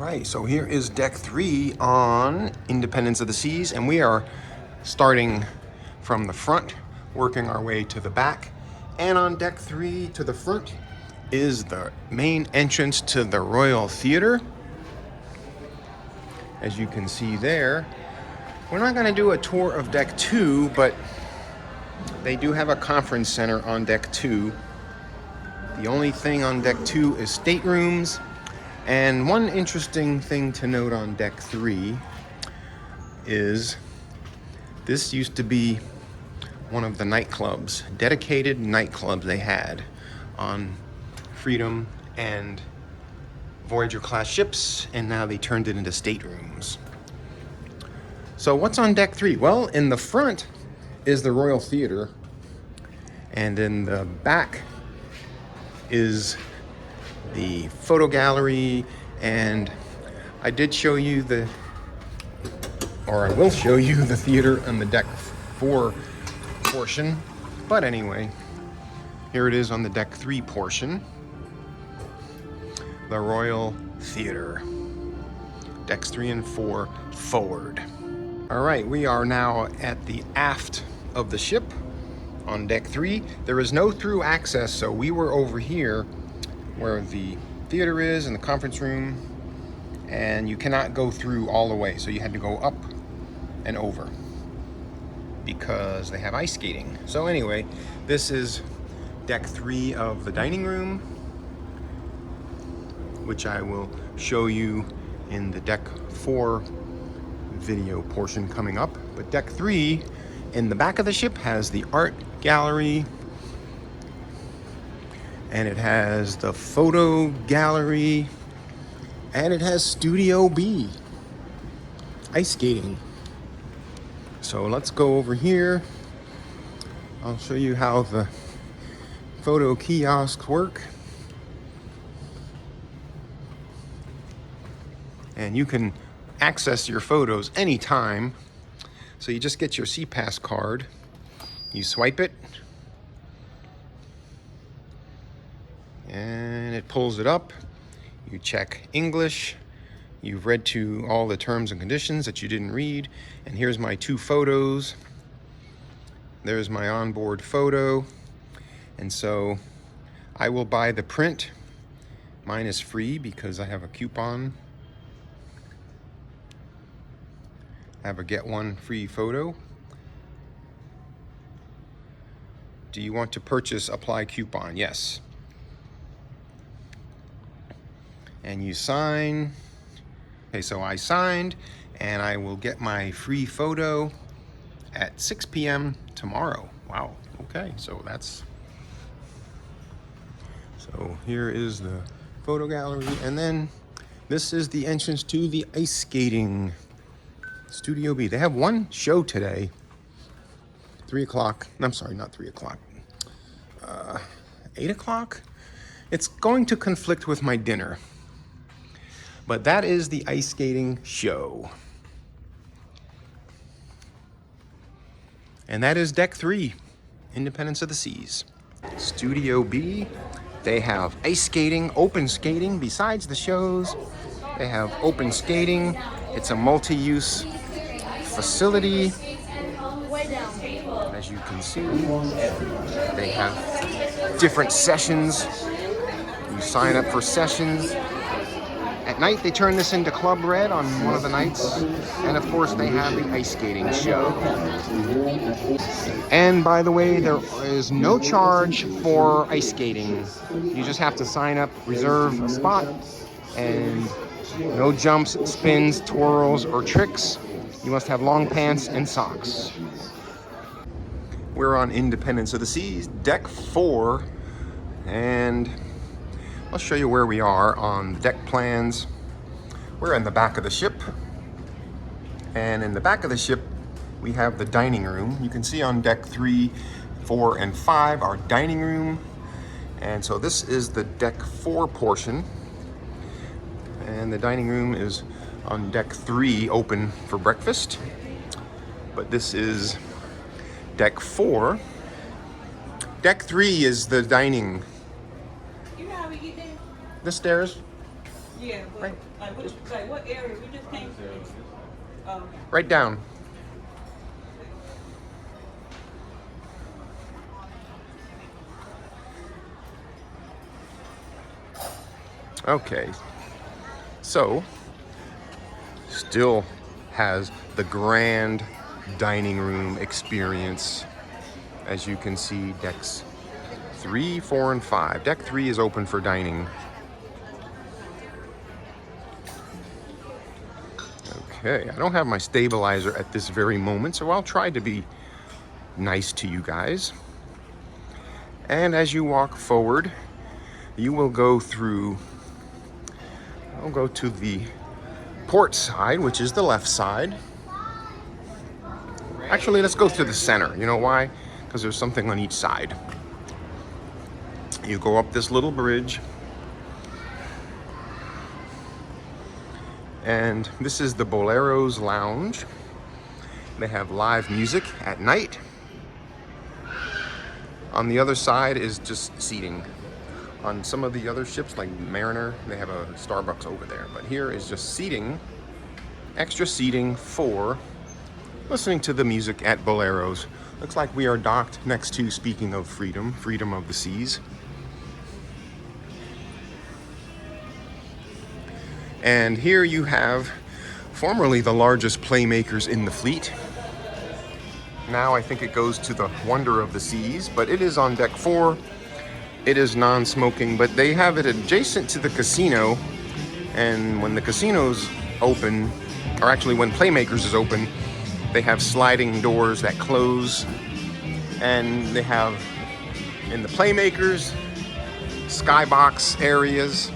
right, so here is deck 3 on Independence of the Seas, and we are starting from the front, working our way to the back. And on deck 3 to the front is the main entrance to the Royal Theater. As you can see there, we're not going to do a tour of deck 2, but they do have a conference center on deck 2. The only thing on deck 2 is staterooms. And one interesting thing to note on deck 3 is this used to be one of the nightclubs, dedicated nightclubs they had on Freedom and Voyager class ships, and now they turned it into staterooms. So what's on deck 3? Well, in the front is the Royal Theater, and in the back is the photo gallery, and I did show you I will show you the theater on the deck 4 portion. But anyway, here it is on the deck 3 portion. The Royal Theater. Decks 3 and 4 forward. All right, we are now at the aft of the ship on deck 3. There is no through access, so we were over here where the theater is and the conference room, and you cannot go through all the way, so you had to go up and over because they have ice skating. So anyway, this is deck 3 of the dining room, which I will show you in the deck 4 video portion coming up. But deck 3 in the back of the ship has the art gallery, and it has the photo gallery, and it has Studio B, ice skating. So let's go over here. I'll show you how the photo kiosks work. And you can access your photos anytime. So you just get your CPass card, you swipe it, and it pulls it up. You check English. You've read to all the terms and conditions that you didn't read. And here's my 2 photos. There's my onboard photo. And so I will buy the print. Mine is free because I have a coupon. I have a get one free photo. Do you want to purchase apply coupon? Yes. And you sign. Okay, so I signed, and I will get my free photo at 6 p.m. tomorrow. Wow, okay, so here is the photo gallery, and then this is the entrance to the ice skating. Studio B. They have one show today, 3 o'clock. I'm sorry, not 3 o'clock. 8 o'clock? It's going to conflict with my dinner. But that is the ice skating show. And that is deck 3, Independence of the Seas. Studio B, they have ice skating, open skating. Besides the shows, they have open skating. It's a multi-use facility. As you can see, they have different sessions. You sign up for sessions. At night, they turn this into Club Red on one of the nights. And of course, they have the ice skating show. And by the way, there is no charge for ice skating. You just have to sign up, reserve a spot, and no jumps, spins, twirls, or tricks. You must have long pants and socks. We're on Independence of the Seas, deck 4, and I'll show you where we are on deck plans. We're in the back of the ship, and in the back of the ship we have the dining room. You can see on deck 3, 4, and 5 our dining room, and so this is the deck 4 portion, and the dining room is on deck 3, open for breakfast. But this is deck 4. Deck 3 is the dining. The stairs? Yeah, but Right. like what area? We just came to. Oh, okay. Right down. Okay. So, still has the grand dining room experience. As you can see, decks 3, 4, and 5. Deck 3 is open for dining. Okay, I don't have my stabilizer at this very moment, so I'll try to be nice to you guys. And as you walk forward, you will go through, I'll go to the port side, which is the left side. Actually, let's go to the center. You know why? Because there's something on each side. You go up this little bridge, and this is the Boleros Lounge. They have live music at night. On the other side is just seating. On some of the other ships, like Mariner, they have a Starbucks over there. But here is just seating, extra seating for listening to the music at Boleros. Looks like we are docked next to, speaking of freedom, freedom of the seas. And here you have formerly the largest playmakers in the fleet. Now I think it goes to the Wonder of the Seas, but it is on deck 4. It is non-smoking, but they have it adjacent to the casino. And when the casino's open, or actually when Playmakers is open, they have sliding doors that close. And they have, in the Playmakers, skybox areas,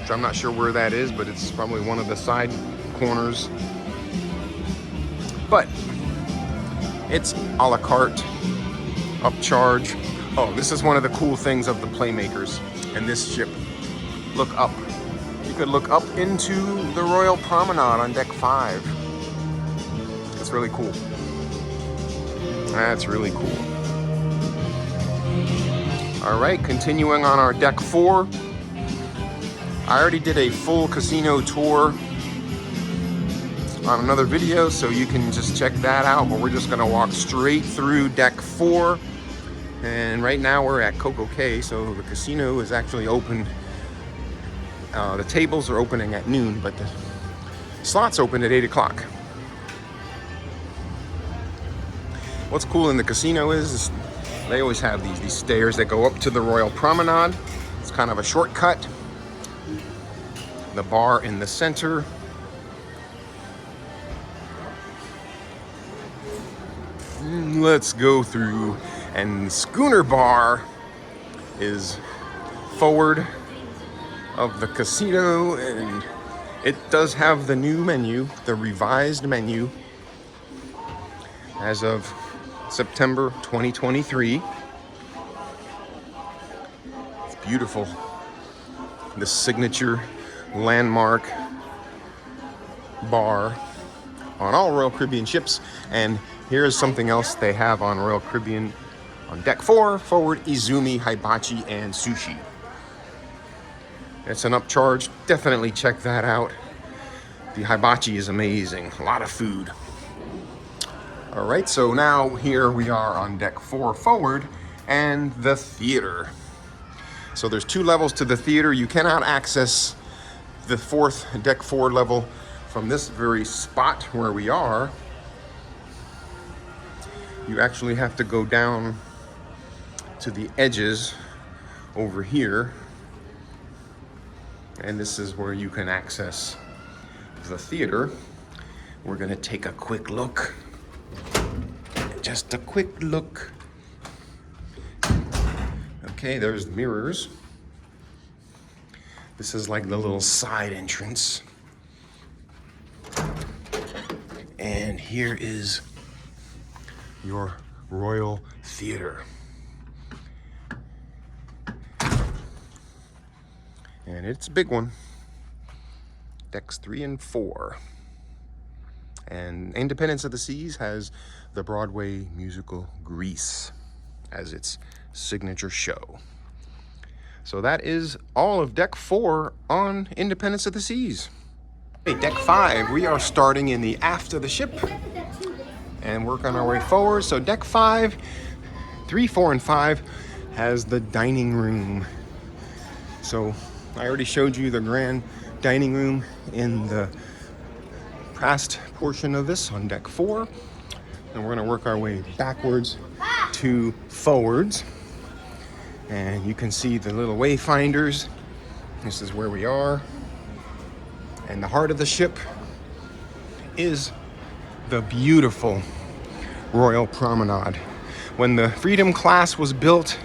which I'm not sure where that is, but it's probably one of the side corners. But it's a la carte, upcharge. Oh, this is one of the cool things of the Playmakers and this ship. Look up. You could look up into the Royal Promenade on deck 5. That's really cool. That's really cool. All right, continuing on our deck 4. I already did a full casino tour on another video, so you can just check that out, but we're just gonna walk straight through deck 4. And right now we're at Coco K, so the casino is actually open. The tables are opening at noon, but the slots open at 8 o'clock. What's cool in the casino is they always have these stairs that go up to the Royal Promenade. It's kind of a shortcut. The bar in the center. Let's go through, and Schooner Bar is forward of the casino, and it does have the new menu, the revised menu, as of September 2023. It's beautiful. The signature landmark bar on all Royal Caribbean ships. And here's something else they have on Royal Caribbean on deck 4, forward Izumi, hibachi, and sushi. It's an upcharge. Definitely check that out. The hibachi is amazing. A lot of food. All right, so now here we are on deck 4 forward and the theater. So there's 2 levels to the theater. You cannot access the 4th deck 4 level from this very spot where we are. You actually have to go down to the edges over here, and this is where you can access the theater. We're gonna take a quick look. Just a quick look. Okay, there's the mirrors. This is like the little side entrance. And here is your Royal Theater. And it's a big one. Decks 3 and 4. And Independence of the Seas has the Broadway musical Grease as its signature show. So that is all of deck 4 on Independence of the Seas. Okay, deck 5, we are starting in the aft of the ship and work on our way forward. So deck 5, 3, 4, and 5 has the dining room. So I already showed you the grand dining room in the past portion of this on deck 4. And we're gonna work our way backwards to forwards. And you can see the little wayfinders. This is where we are. And the heart of the ship is the beautiful Royal Promenade. When the Freedom class was built,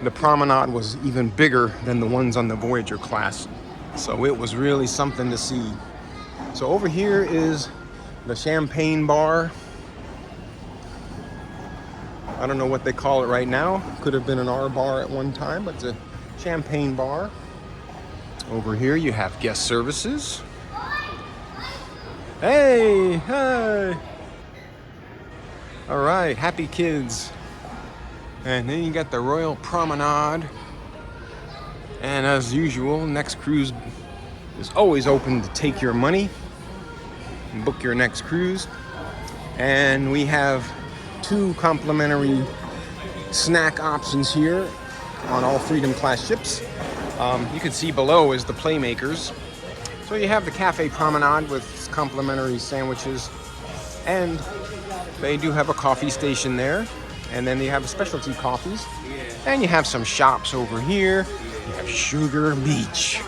the promenade was even bigger than the ones on the Voyager class. So it was really something to see. So over here is the champagne bar. I don't know what they call it right now. Could have been an R bar at one time, but it's a champagne bar. Over here you have guest services. Hey, hi. All right, happy kids. And then you got the Royal Promenade. And as usual, next cruise is always open to take your money and book your next cruise. And we have 2 complimentary snack options here on all Freedom class ships. You can see below is the Playmakers. So you have the Cafe Promenade with complimentary sandwiches, and they do have a coffee station there. And then they have specialty coffees. And you have some shops over here. You have Sugar Beach.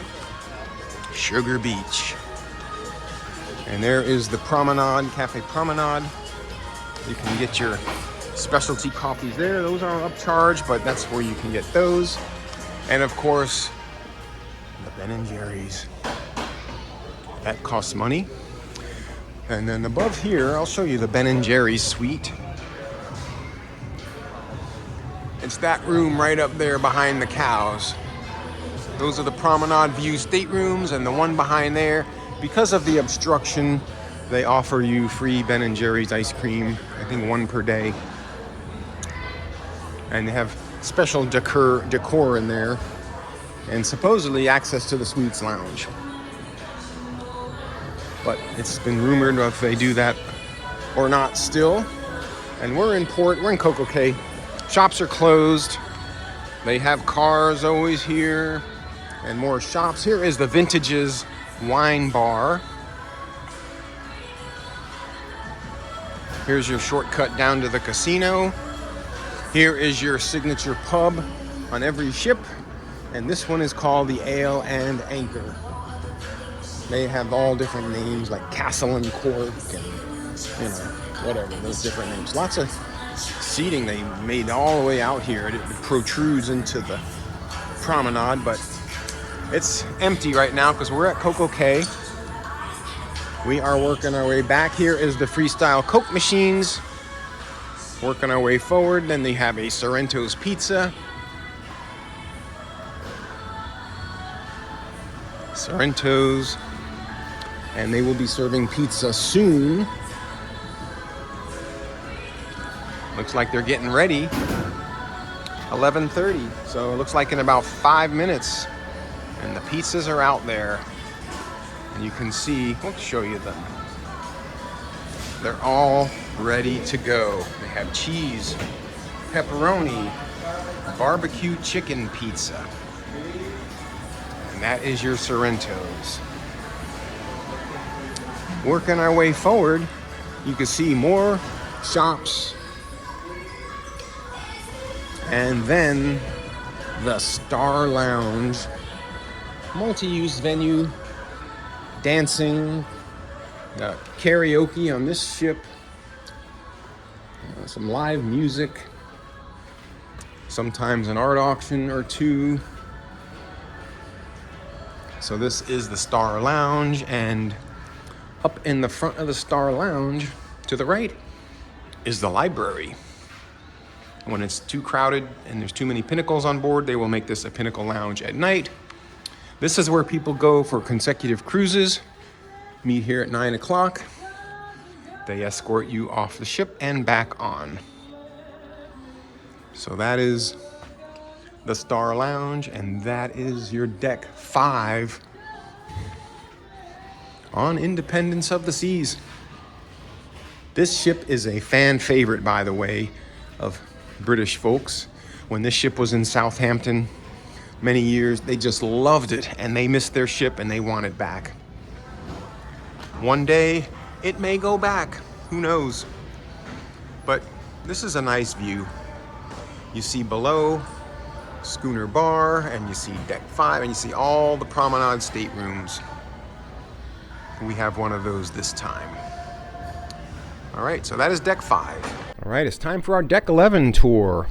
Sugar Beach. And there is the Promenade, Cafe Promenade. You can get your specialty coffees there. Those aren't upcharged, but that's where you can get those. And of course, the Ben & Jerry's. That costs money. And then above here, I'll show you the Ben & Jerry's suite. It's that room right up there behind the cows. Those are the Promenade View staterooms, and the one behind there, because of the obstruction, they offer you free Ben & Jerry's ice cream, I think 1 per day. And they have special decor in there, and supposedly access to the Suites Lounge. But it's been rumored if they do that or not still. And we're in port, we're in Coco K. Shops are closed. They have cars always here and more shops. Here is the Vintages Wine Bar. Here's your shortcut down to the casino. Here is your signature pub on every ship. And this one is called the Ale and Anchor. They have all different names like Castle and Cork and, you know, whatever, those different names. Lots of seating they made all the way out here. It protrudes into the promenade, but it's empty right now because we're at Coco K. We are working our way back. Here is the Freestyle Coke machines. Working our way forward. Then they have a Sorrento's Pizza. Sorrento's. And they will be serving pizza soon. Looks like they're getting ready. 11:30. So it looks like in about 5 minutes. And the pizzas are out there. And you can see, let's show you them. They're all ready to go. They have cheese, pepperoni, barbecue chicken pizza. And that is your Sorrento's. Working our way forward, you can see more shops. And then the Star Lounge, multi-use venue, dancing, karaoke on this ship, some live music, sometimes an art auction or two. So this is the Star Lounge, and up in the front of the Star Lounge to the right is the library. When it's too crowded and there's too many pinnacles on board, they will make this a pinnacle lounge at night. This is where people go for consecutive cruises. Meet here at 9 o'clock. They escort you off the ship and back on. So that is the Star Lounge, and that is your deck 5 on Independence of the Seas. This ship is a fan favorite, by the way, of British folks. When this ship was in Southampton many years, they just loved it, and they missed their ship and they want it back. One day, it may go back, who knows? But this is a nice view. You see below Schooner Bar, and you see deck 5, and you see all the promenade staterooms. We have one of those this time. All right, so that is deck 5. All right, it's time for our deck 11 tour.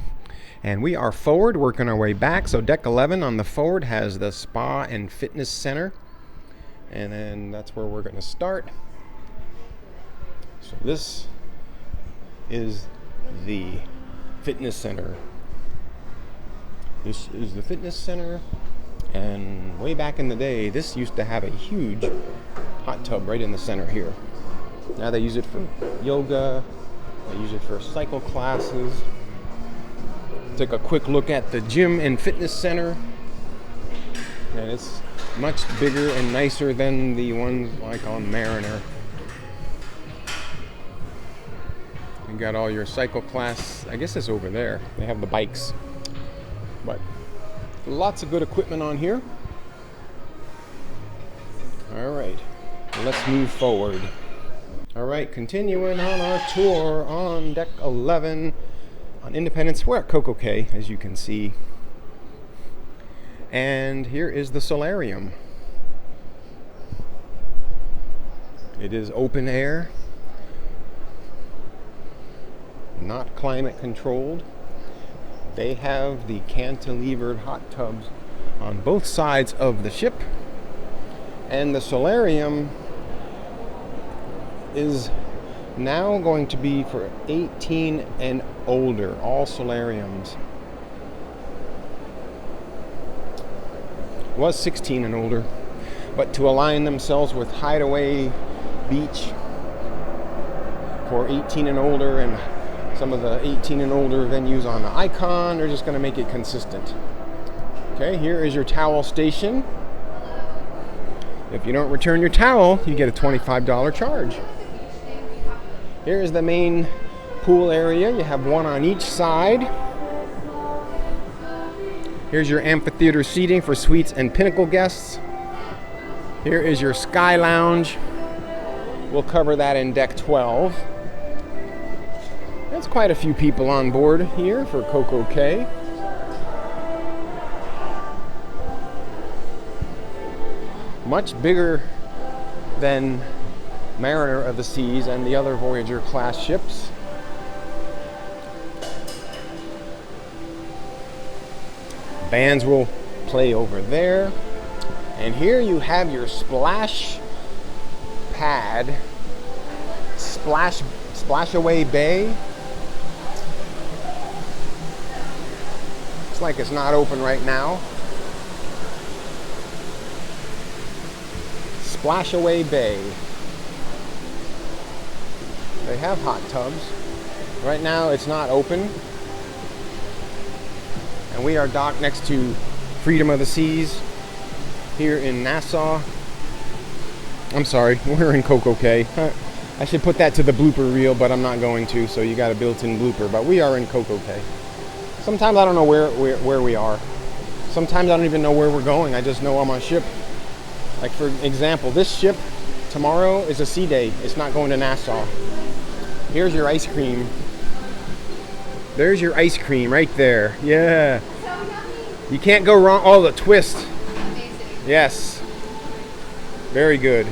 And we are forward, working our way back. So deck 11 on the forward has the spa and fitness center. And then that's where we're gonna start. So this is the fitness center. This is the fitness center. And way back in the day, this used to have a huge hot tub right in the center here. Now they use it for yoga, they use it for cycle classes. Take a quick look at the gym and fitness center. And it's much bigger and nicer than the ones like on Mariner. You got all your cycle class, I guess it's over there. They have the bikes. But lots of good equipment on here. All right, let's move forward. All right, continuing on our tour on deck 11 on Independence. We're at Coco K, as you can see. And here is the solarium. It is open air, not climate controlled. They have the cantilevered hot tubs on both sides of the ship. And the solarium is now going to be for 18 and older, all solariums. Was 16 and older, but to align themselves with Hideaway Beach for 18 and older, and some of the 18 and older venues on the Icon, they're just going to make it consistent. Okay, here is your towel station. If you don't return your towel, you get a $25 charge. Here is the main pool area. You have one on each side. Here's your amphitheater seating for suites and pinnacle guests. Here is your Sky Lounge. We'll cover that in deck 12. There's quite a few people on board here for Coco K. Much bigger than Mariner of the Seas and the other Voyager class ships. Bands will play over there. And here you have your splash pad, splash away bay. Looks like it's not open right now. Splash away bay. They have hot tubs. Right now it's not open. And we are docked next to Freedom of the Seas here in Nassau. I'm sorry, we're in Coco K. I should put that to the blooper reel, but I'm not going to, so you got a built-in blooper. But we are in Coco K. Sometimes I don't know where we are. Sometimes I don't even know where we're going. I just know I'm on ship. Like for example, this ship tomorrow is a sea day. It's not going to Nassau. Here's your ice cream. There's your ice cream right there. Yeah. So yummy. You can't go wrong. Oh, the twist. Amazing. Yes. Very good.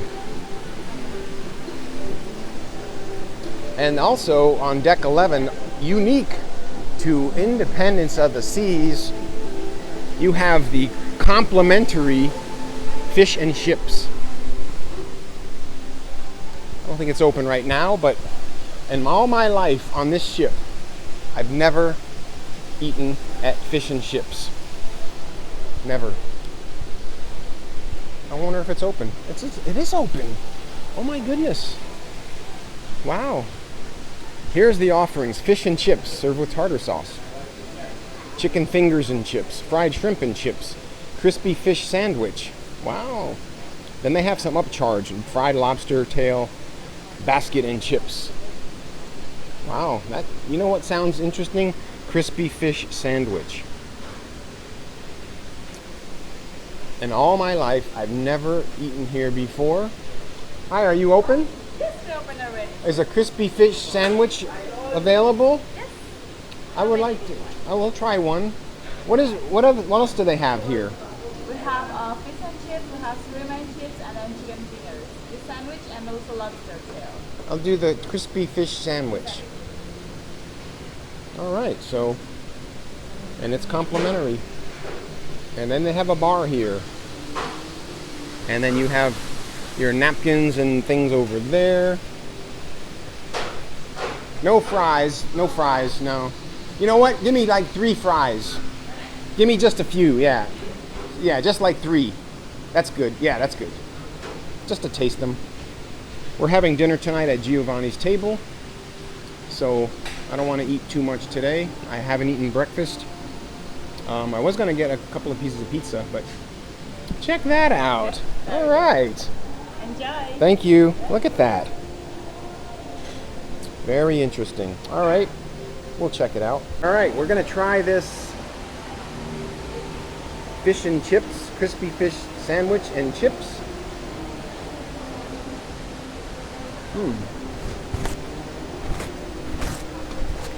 And also on deck 11, unique to Independence of the Seas, you have the complimentary fish and chips. I don't think it's open right now, but in all my life on this ship, I've never eaten at fish and chips. Never. I wonder if it's open. It is open. Oh my goodness. Wow. Here's the offerings. Fish and chips served with tartar sauce. chicken fingers and chips, fried shrimp and chips, crispy fish sandwich. Wow. Then they have some upcharge, fried lobster tail, basket and chips. Wow, that, you know what sounds interesting? Crispy fish sandwich. In all my life, I've never eaten here before. Hi, are you open? Yes, we're open already. Is a crispy fish sandwich available? Yes. I would like to. I will try one. What else do they have here? We have fish and chips, we have shrimp and chips, and then chicken fingers. This sandwich and also lobster tail. I'll do the crispy fish sandwich. All right, so, and it's complimentary. And then they have a bar here. And then you have your napkins and things over there. No fries, no. You know what? Give me like 3 fries. Give me just a few, yeah. Yeah, just like 3. That's good, yeah, that's good. Just to taste them. We're having dinner tonight at Giovanni's table. So I don't want to eat too much today. I haven't eaten breakfast. I was going to get a couple of pieces of pizza, but check that out. All right. Enjoy. Thank you. Look at that. Very interesting. All right. We'll check it out. All right. We're going to try this fish and chips, crispy fish sandwich and chips.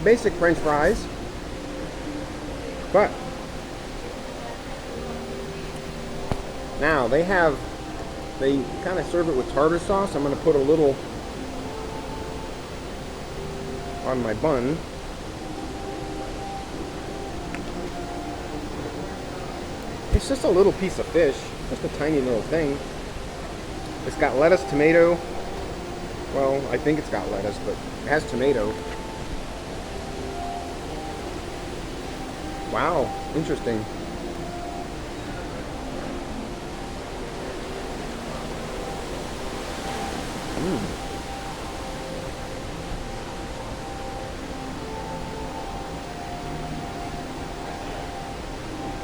Basic French fries, but now they kind of serve it with tartar sauce. I'm going to put a little on my bun. It's just a little piece of fish, just a tiny little thing. It's got lettuce, tomato. Well, I think it's got lettuce, but it has tomato. Wow, interesting.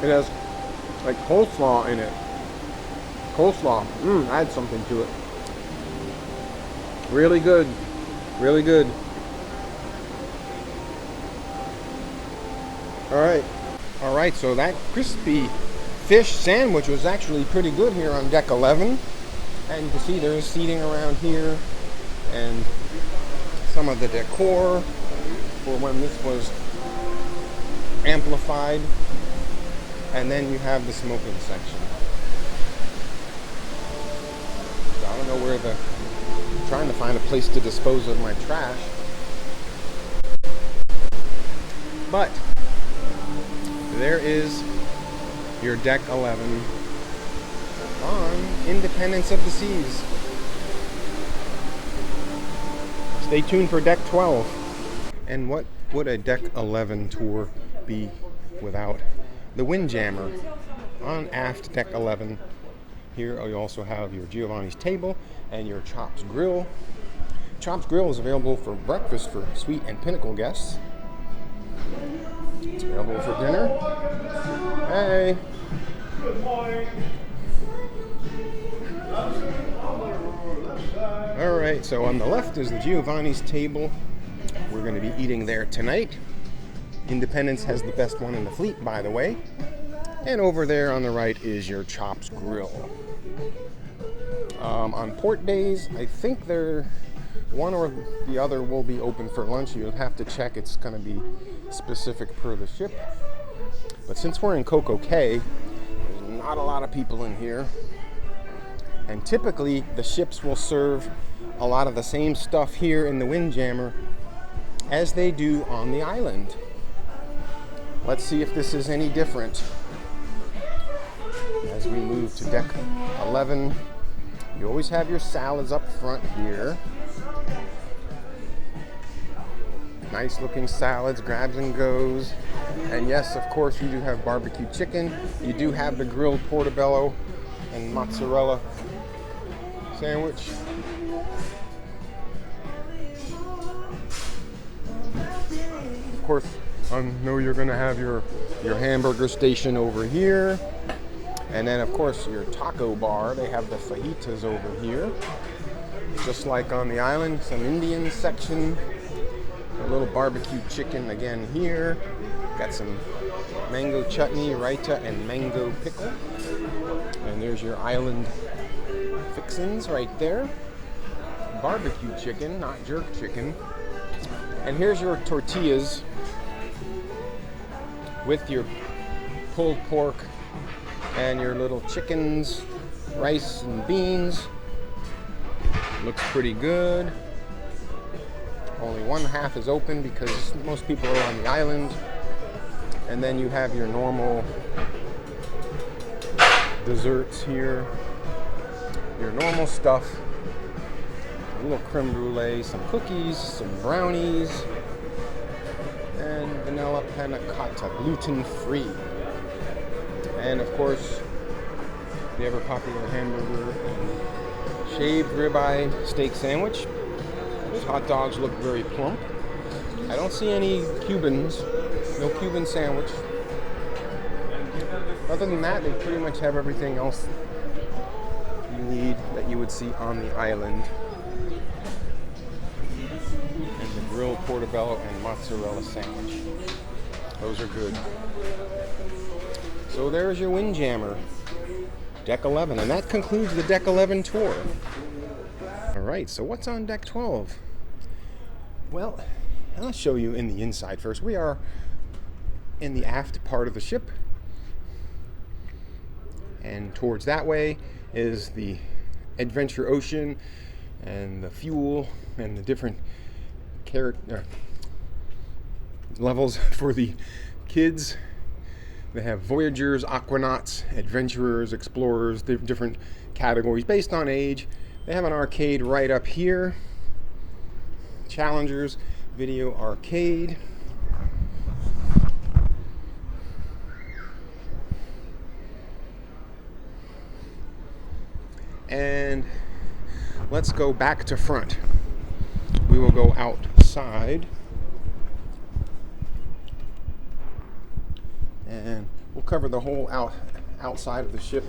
It has like coleslaw in it. Coleslaw. Add something to it. Really good. Really good. All right, so that crispy fish sandwich was actually pretty good here on deck 11. And you can see there's seating around here and some of the decor for when this was amplified. And then you have the smoking section. So I don't know where I'm trying to find a place to dispose of my trash. But there is your deck 11 on Independence of the Seas. Stay tuned for deck 12. And what would a deck 11 tour be without the Windjammer on aft deck 11? Here you also have your Giovanni's table and your Chops Grill. Chops Grill is available for breakfast for Suite and Pinnacle guests. It's available for dinner. Hey. Good morning. All right, so on the left is the Giovanni's table. We're going to be eating there tonight. Independence has the best one in the fleet, by the way. And over there on the right is your Chops Grill. On port days, I think one or the other will be open for lunch. You'll have to check. It's going to be specific per the ship. But since we're in Coco K, there's not a lot of people in here. And typically, the ships will serve a lot of the same stuff here in the Windjammer as they do on the island. Let's see if this is any different. As we move to deck 11, you always have your salads up front here. Nice looking salads, grabs and goes. And yes, of course, you do have barbecue chicken. You do have the grilled portobello and mozzarella sandwich. Of course, I know you're gonna have your hamburger station over here. And then of course your taco bar. They have the fajitas over here. Just like on the island, some Indian section. A little barbecue chicken again here. Got some mango chutney, raita, and mango pickle. And there's your island fixins right there. Barbecue chicken, not jerk chicken. And here's your tortillas with your pulled pork and your little chickens, rice and beans. Looks pretty good. Only one half is open because most people are on the island. And then you have your normal desserts here. Your normal stuff. A little creme brulee, some cookies, some brownies, and vanilla panna cotta, gluten-free. And of course, the ever popular hamburger and shaved ribeye steak sandwich. Those hot dogs look very plump. I don't see any Cubans, no Cuban sandwich. Other than that, they pretty much have everything else you need that you would see on the island. And the grilled portobello and mozzarella sandwich. Those are good. So there's your Windjammer, Deck 11. And that concludes the Deck 11 tour. All right, so what's on Deck 12? Well, I'll show you in the inside first. We are in the aft part of the ship. And towards that way is the Adventure Ocean and the fuel and the different levels for the kids. They have Voyagers, Aquanauts, Adventurers, Explorers, different categories based on age. They have an arcade right up here. Challengers, Video Arcade. And let's go back to front. We will go outside. And we'll cover the whole outside of the ship.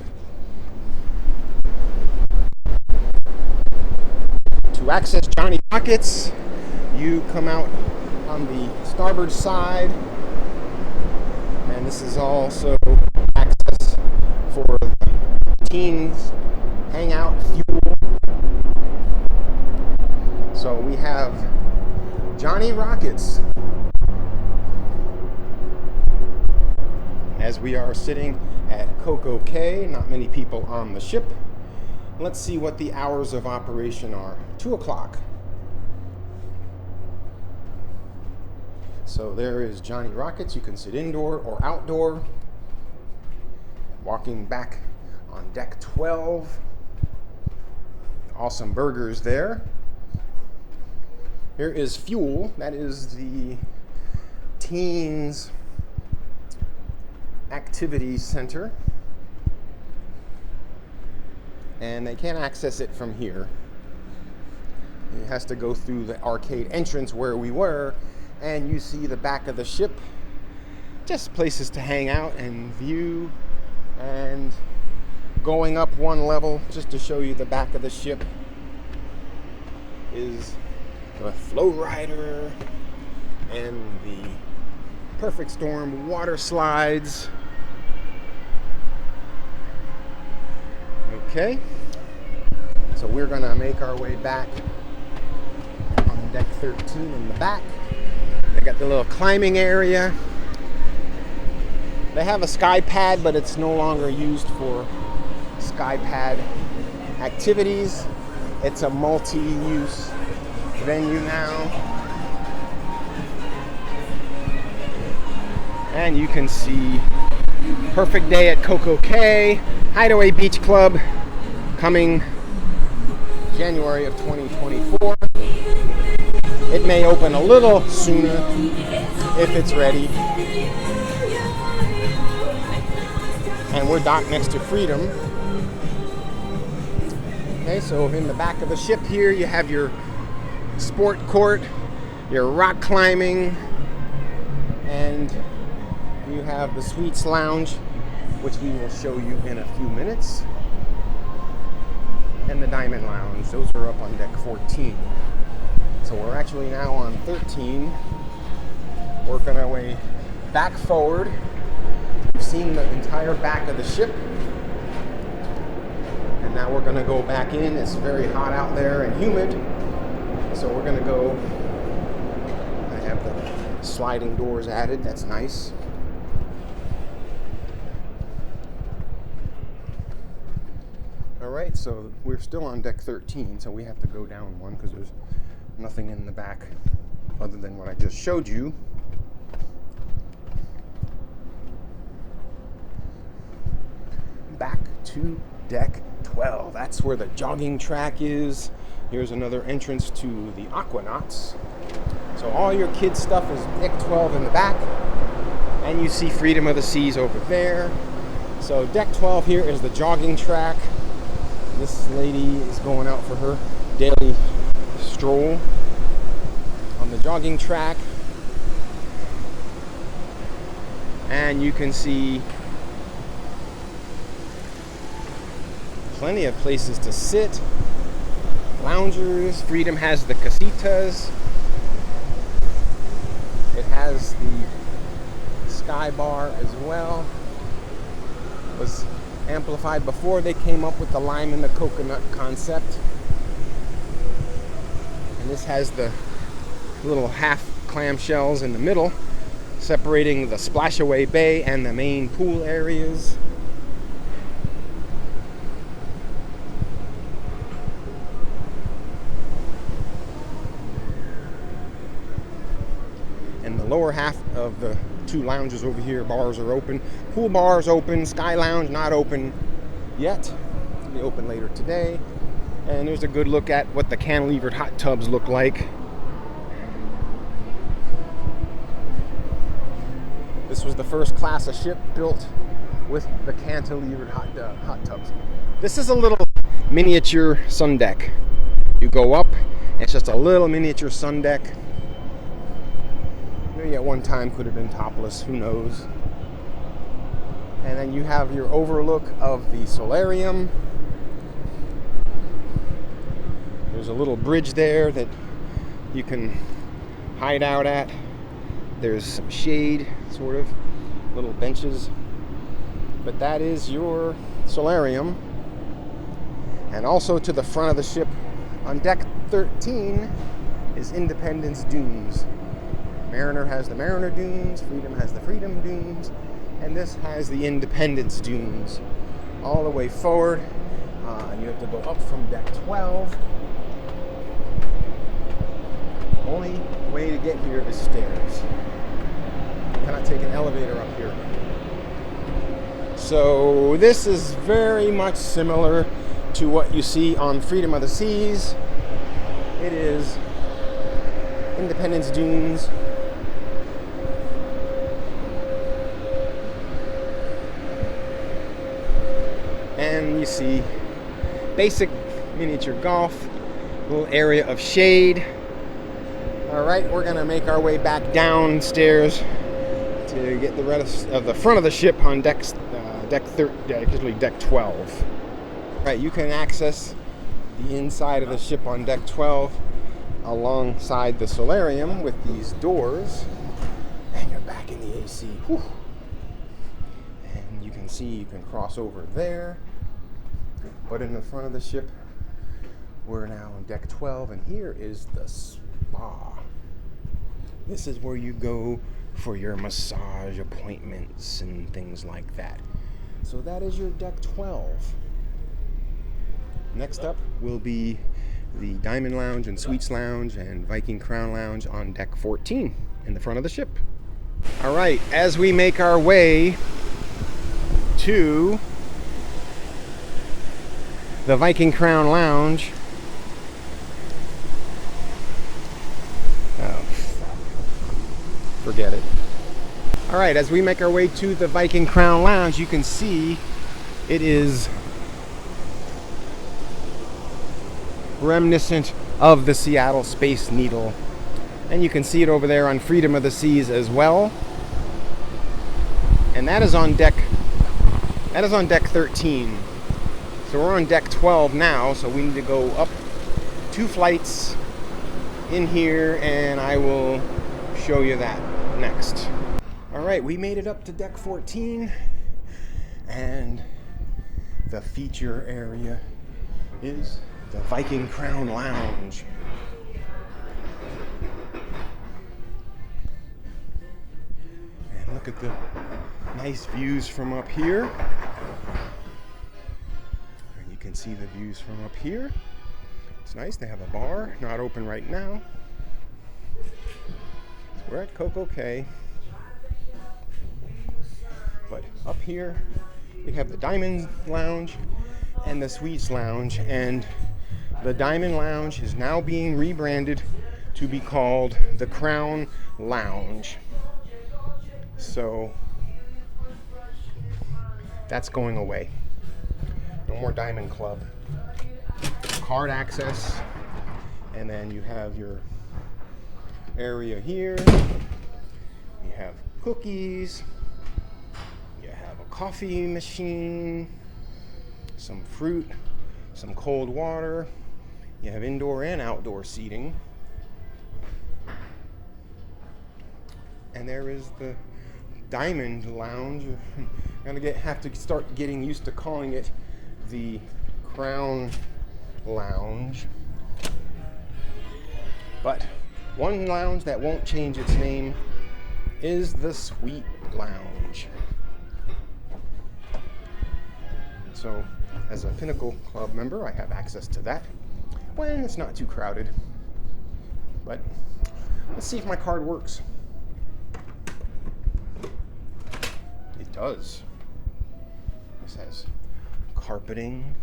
To access Johnny Rockets, you come out on the starboard side. And this is also access for the teens hangout fuel. So we have Johnny Rockets as we are sitting at Coco K. Not many people on the ship. Let's see what the hours of operation are. 2 o'clock. So there is Johnny Rockets. You can sit indoor or outdoor. Walking back on Deck 12. Awesome burgers there. Here is Fuel. That is the teens activity center. And they can't access it from here. It has to go through the arcade entrance where we were, and you see the back of the ship. Just places to hang out and view. And going up one level, just to show you the back of the ship, is the Flow Rider and the Perfect Storm water slides. Okay, so we're gonna make our way back on Deck 13 in the back. They got the little climbing area. They have a sky pad, but it's no longer used for sky pad activities. It's a multi-use venue now. And you can see Perfect Day at Coco K, Hideaway Beach Club, coming January of 2024. It may open a little sooner if it's ready. And we're docked next to Freedom. Okay, so in the back of the ship here, you have your sport court, your rock climbing, and And you have the Suites Lounge, which we will show you in a few minutes. And the Diamond Lounge, those are up on deck 14. So we're actually now on 13, working our way back forward. We've seen the entire back of the ship. And now we're gonna go back in. It's very hot out there and humid. So we're gonna go, I have the sliding doors added, that's nice. All right, so we're still on deck 13, so we have to go down one because there's nothing in the back other than what I just showed you. Back to deck 12. That's where the jogging track is. Here's another entrance to the Aquanauts. So all your kids' stuff is deck 12 in the back. And you see Freedom of the Seas over there. So deck 12 here is the jogging track. This lady is going out for her daily stroll on the jogging track. And you can see plenty of places to sit. Loungers. Freedom has the casitas. It has the sky bar as well. It was amplified before they came up with the lime and the coconut concept. And this has the little half clamshells in the middle, separating the splashaway bay and the main pool areas. And the lower half of the two lounges over here, bars are open. Pool bar is open, Sky Lounge not open yet. It'll be open later today. And there's a good look at what the cantilevered hot tubs look like. This was the first class of ship built with the cantilevered hot tubs. This is a little miniature sun deck. You go up, it's just a little miniature sun deck. Maybe at one time could have been topless, who knows. And then you have your overlook of the solarium. There's a little bridge there that you can hide out at. There's some shade, sort of, little benches. But that is your solarium. And also to the front of the ship on deck 13 is Independence Dunes. Mariner has the Mariner Dunes, Freedom has the Freedom Dunes, and this has the Independence Dunes. All the way forward, you have to go up from deck 12. Only way to get here is stairs. You cannot take an elevator up here. So this is very much similar to what you see on Freedom of the Seas. It is Independence Dunes. And you see basic miniature golf, little area of shade. All right, we're gonna make our way back downstairs to get the rest of the front of the ship on deck 12. All right, you can access the inside of the ship on deck 12 alongside the solarium with these doors, and you're back in the AC. Whew. And you can see you can cross over there. But in the front of the ship, we're now on deck 12, and here is the spa. This is where you go for your massage appointments and things like that. So that is your deck 12. Next up will be the Diamond Lounge and Suites Lounge and Viking Crown Lounge on deck 14 in the front of the ship. All right, as we make our way to the Viking Crown Lounge. Oh, forget it. All right, as we make our way to the Viking Crown Lounge, you can see it is reminiscent of the Seattle Space Needle. And you can see it over there on Freedom of the Seas as well. that is on deck 13. So we're on deck 12 now, so we need to go up 2 flights in here, and I will show you that next. All right, we made it up to deck 14, and the feature area is the Viking Crown Lounge. And look at the nice views from up here. And you can see the views from up here. It's nice. They have a bar, not open right now. We're at Coco K. But up here, we have the Diamond Lounge and the Suites Lounge. And the Diamond Lounge is now being rebranded to be called the Crown Lounge. So that's going away. No more Diamond Club. Card access, and then you have your area here. You have cookies, you have a coffee machine, some fruit, some cold water. You have indoor and outdoor seating. And there is the Diamond Lounge. I'm gonna have to start getting used to calling it the Crown Lounge. But one lounge that won't change its name is the Suite Lounge. So as a Pinnacle Club member, I have access to that when it's not too crowded. But let's see if my card works. It does. This has carpeting,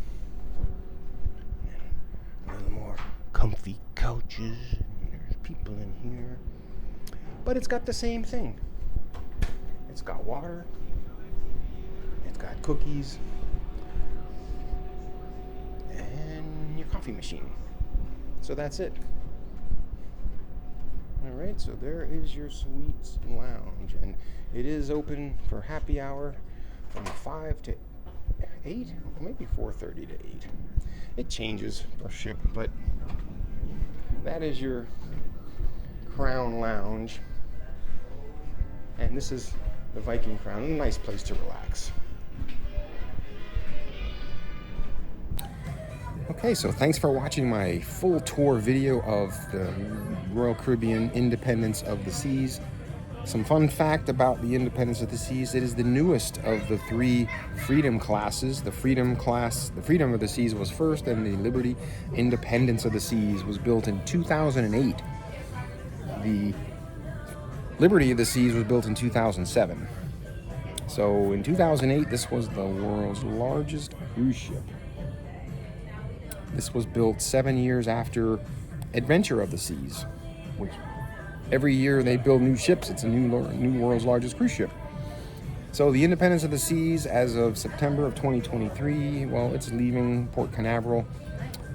and a little more comfy couches, and there's people in here. But it's got the same thing. It's got water, it's got cookies, and your coffee machine. So that's it. Alright, so there is your Suites Lounge, and it is open for happy hour from 5 to 8, maybe 4:30 to 8. It changes per ship, but that is your Crown Lounge. And this is the Viking Crown, a nice place to relax. Okay, so thanks for watching my full tour video of the Royal Caribbean Independence of the Seas. Some fun fact about the Independence of the Seas: it is the newest of the 3 Freedom classes. The Freedom class, the Freedom of the Seas was first, and the Liberty Independence of the Seas was built in 2008. The Liberty of the Seas was built in 2007. So in 2008, this was the world's largest cruise ship. This was built 7 years after Adventure of the Seas, which every year they build new ships. It's a new world's largest cruise ship. So the Independence of the Seas, as of September of 2023, well, it's leaving Port Canaveral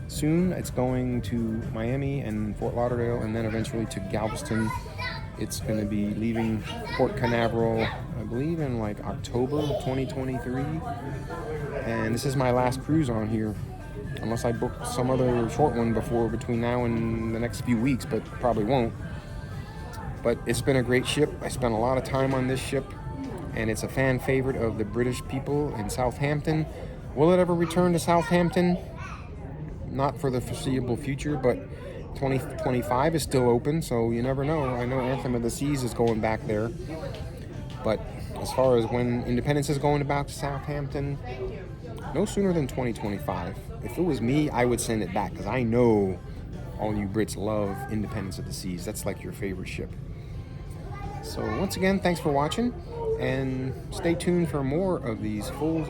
soon. It's going to Miami and Fort Lauderdale, and then eventually to Galveston. It's going to be leaving Port Canaveral, I believe, in like October of 2023. And this is my last cruise on here, unless I book some other short one between now and the next few weeks, but probably won't. But it's been a great ship. I spent a lot of time on this ship, and it's a fan favorite of the British people in Southampton. Will it ever return to Southampton? Not for the foreseeable future, but 2025 is still open, so you never know. I know Anthem of the Seas is going back there, but as far as when Independence is going back to Southampton, no sooner than 2025. If it was me, I would send it back, because I know all you Brits love Independence of the Seas. That's like your favorite ship. So once again, thanks for watching, and stay tuned for more of these full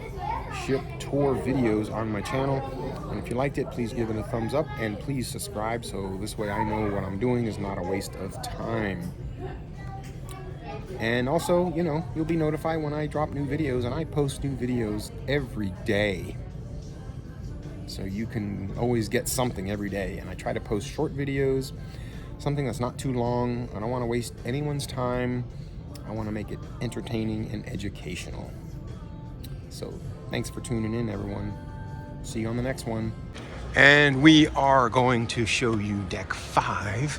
ship tour videos on my channel. And if you liked it, please give it a thumbs up, and please subscribe, so this way I know what I'm doing is not a waste of time. And also, you know, you'll be notified when I drop new videos, and I post new videos every day. So you can always get something every day. And I try to post short videos, something that's not too long. I don't want to waste anyone's time. I want to make it entertaining and educational. So thanks for tuning in, everyone. See you on the next one. And we are going to show you deck 5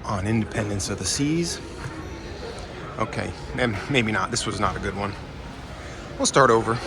on Independence of the Seas. Okay, maybe not. This was not a good one. We'll start over.